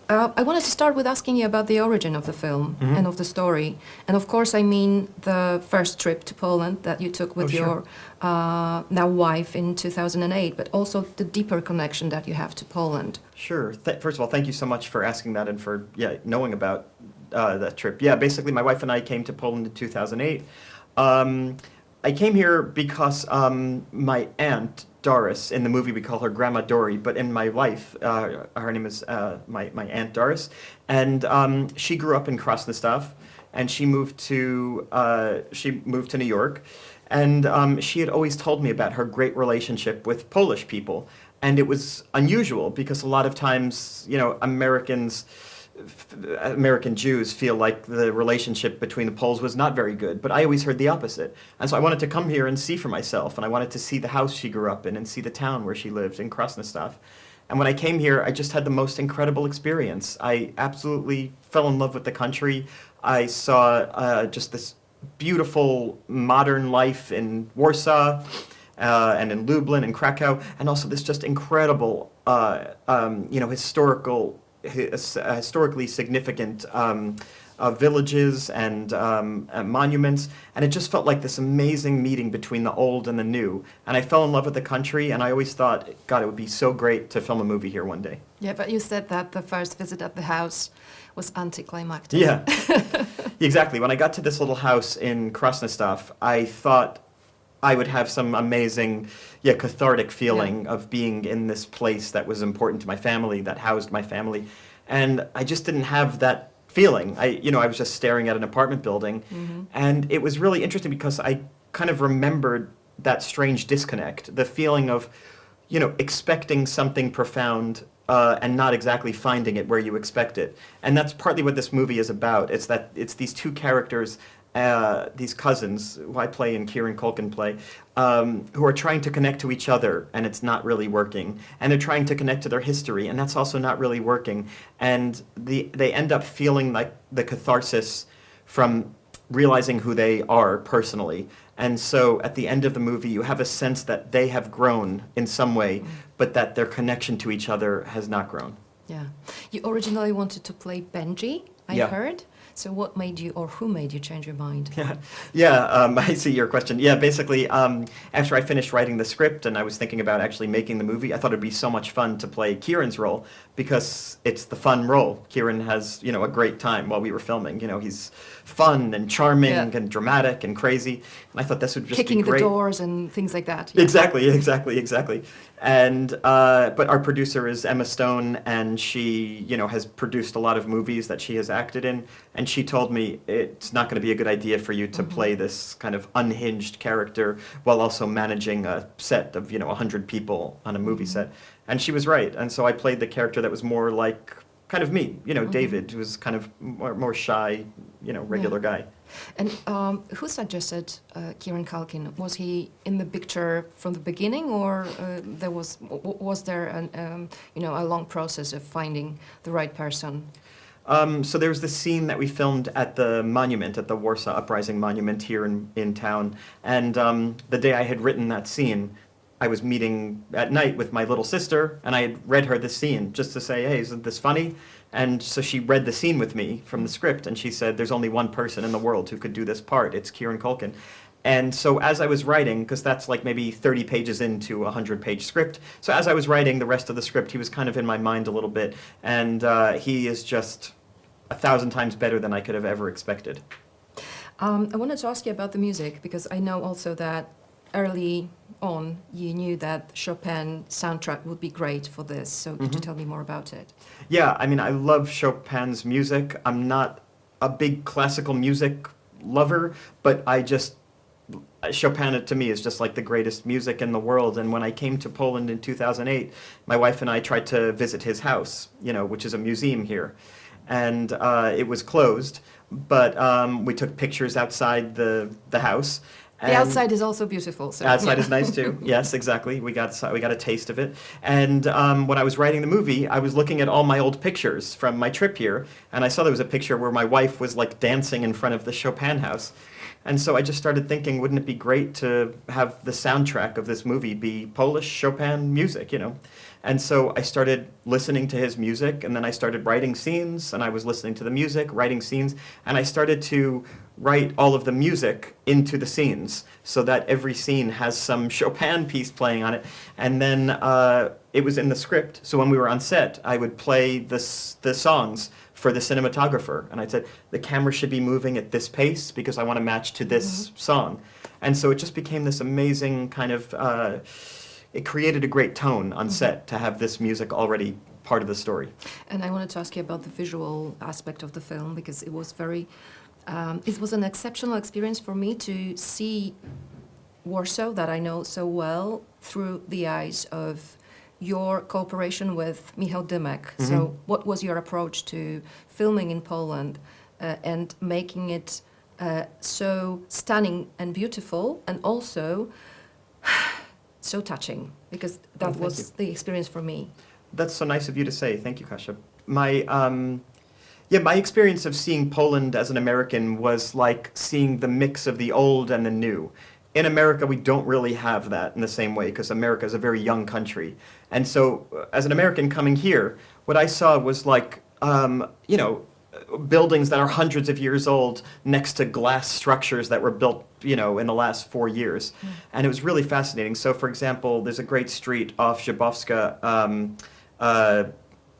I wanted to start with asking you about the origin of the film and of the story. And of course, I mean the first trip to Poland that you took with your now wife in 2008, but also the deeper connection that you have to Poland. Sure. First of all, thank you so much for asking that and for knowing about that trip. Yeah, basically my wife and I came to Poland in 2008. I came here because my aunt, Doris, in the movie we call her Grandma Dory, but in my life, her name is my Aunt Doris, and she grew up in Krasnostav, and she moved to New York, and she had always told me about her great relationship with Polish people, and it was unusual because a lot of times, American Jews feel like the relationship between the Poles was not very good, but I always heard the opposite. And so I wanted to come here and see for myself, and I wanted to see the house she grew up in and see the town where she lived in Krasnostav. And when I came here, I just had the most incredible experience. I absolutely fell in love with the country. I saw just this beautiful modern life in Warsaw and in Lublin and Krakow, and also this just incredible, historically significant villages and monuments, and it just felt like this amazing meeting between the old and the new. And I fell in love with the country, and I always thought, God, it would be so great to film a movie here one day. Yeah, but you said that the first visit at the house was anticlimactic. Yeah, exactly. When I got to this little house in Krasnostav, I thought I would have some amazing, cathartic feeling of being in this place that was important to my family, that housed my family. And I just didn't have that feeling. I was just staring at an apartment building. And it was really interesting because I kind of remembered that strange disconnect, the feeling of, expecting something profound and not exactly finding it where you expect it. And that's partly what this movie is about. It's these two characters, these cousins, who I play and Kieran Culkin play, who are trying to connect to each other, and it's not really working. And they're trying to connect to their history, and that's also not really working. And they end up feeling like the catharsis from realizing who they are personally. And so at the end of the movie, you have a sense that they have grown in some way, but that their connection to each other has not grown. Yeah. You originally wanted to play Benji, I heard. So what made you, or who made you change your mind? I see your question. Yeah, basically, after I finished writing the script and I was thinking about actually making the movie, I thought it'd be so much fun to play Kieran's role because it's the fun role. Kieran has, a great time while we were filming. He's fun and charming and dramatic and crazy. And I thought this would just Kicking be great. the doors and things like that. Yeah. Exactly. And but our producer is Emma Stone, and she, has produced a lot of movies that she has acted in. And she told me it's not going to be a good idea for you to play this kind of unhinged character while also managing a set of 100 people on a movie set. And she was right. And so I played the character that was more like kind of me, David, who was kind of more shy, regular guy. And who suggested Kieran Culkin? Was he in the picture from the beginning, or was there a long process of finding the right person? So there was this scene that we filmed at the monument, at the Warsaw Uprising Monument here in town. And the day I had written that scene, I was meeting at night with my little sister, and I had read her the scene just to say, hey, isn't this funny? And so she read the scene with me from the script, and she said, there's only one person in the world who could do this part. It's Kieran Culkin. And so as I was writing, because that's like maybe 30 pages into a 100-page script, so as I was writing the rest of the script, he was kind of in my mind a little bit, and he is just 1,000 times better than I could have ever expected. I wanted to ask you about the music, because I know also that early on you knew that Chopin soundtrack would be great for this, so could you tell me more about it? Yeah, I mean, I love Chopin's music. I'm not a big classical music lover, but Chopin to me is just like the greatest music in the world. And when I came to Poland in 2008, my wife and I tried to visit his house, which is a museum here. And it was closed, but we took pictures outside the house. The outside is also beautiful. So outside is nice too. Yes, exactly. We got a taste of it. And when I was writing the movie, I was looking at all my old pictures from my trip here, and I saw there was a picture where my wife was like dancing in front of the Chopin house. And so I just started thinking, wouldn't it be great to have the soundtrack of this movie be Polish Chopin music, And so I started listening to his music, and then I started writing scenes, and I was listening to the music, writing scenes, and I started to write all of the music into the scenes so that every scene has some Chopin piece playing on it. And then it was in the script, so when we were on set, I would play the songs for the cinematographer, and I said, the camera should be moving at this pace because I want to match to this song. And so it just became this amazing kind of, it created a great tone on set to have this music already part of the story. And I wanted to ask you about the visual aspect of the film, because it was very, it was an exceptional experience for me to see Warsaw, that I know so well, through the eyes of your cooperation with Michał Dymek. So what was your approach to filming in Poland and making it so stunning and beautiful, and also so touching, because that was the experience for me. That's so nice of you to say. Thank you, Kasia. My experience of seeing Poland as an American was like seeing the mix of the old and the new. In America, we don't really have that in the same way, because America is a very young country. And so, as an American coming here, what I saw was like, buildings that are hundreds of years old next to glass structures that were built, in the last 4 years. And it was really fascinating. So, for example, there's a great street off Zbawska,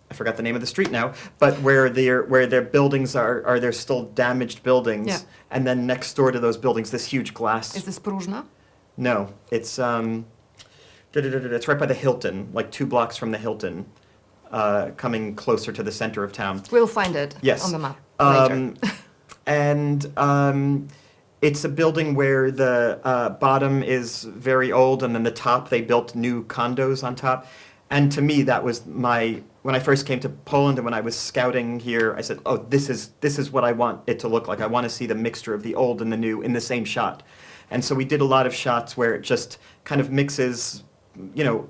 I forgot the name of the street now, but where their buildings are they're still damaged buildings. Yeah. And then next door to those buildings, this huge glass. Is this Próżna? No, it's it's right by the Hilton, like 2 blocks from the Hilton, coming closer to the center of town. We'll find it on the map later. And it's a building where the bottom is very old, and then the top, they built new condos on top. And to me, that was when I first came to Poland and when I was scouting here, I said, oh, this is what I want it to look like. I want to see the mixture of the old and the new in the same shot. And so we did a lot of shots where it just kind of mixes,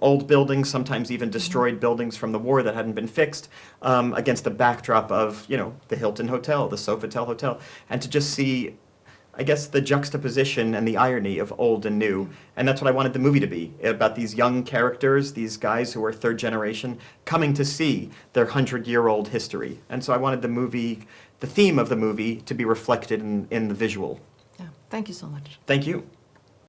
old buildings, sometimes even destroyed buildings from the war that hadn't been fixed, against the backdrop of, the Hilton Hotel, the Sofitel Hotel. And to just see, I guess, the juxtaposition and the irony of old and new. And that's what I wanted the movie to be, about these young characters, these guys who are third generation, coming to see their 100-year-old history. And so I wanted the theme of the movie, to be reflected in the visual. Yeah. Thank you so much. Thank you.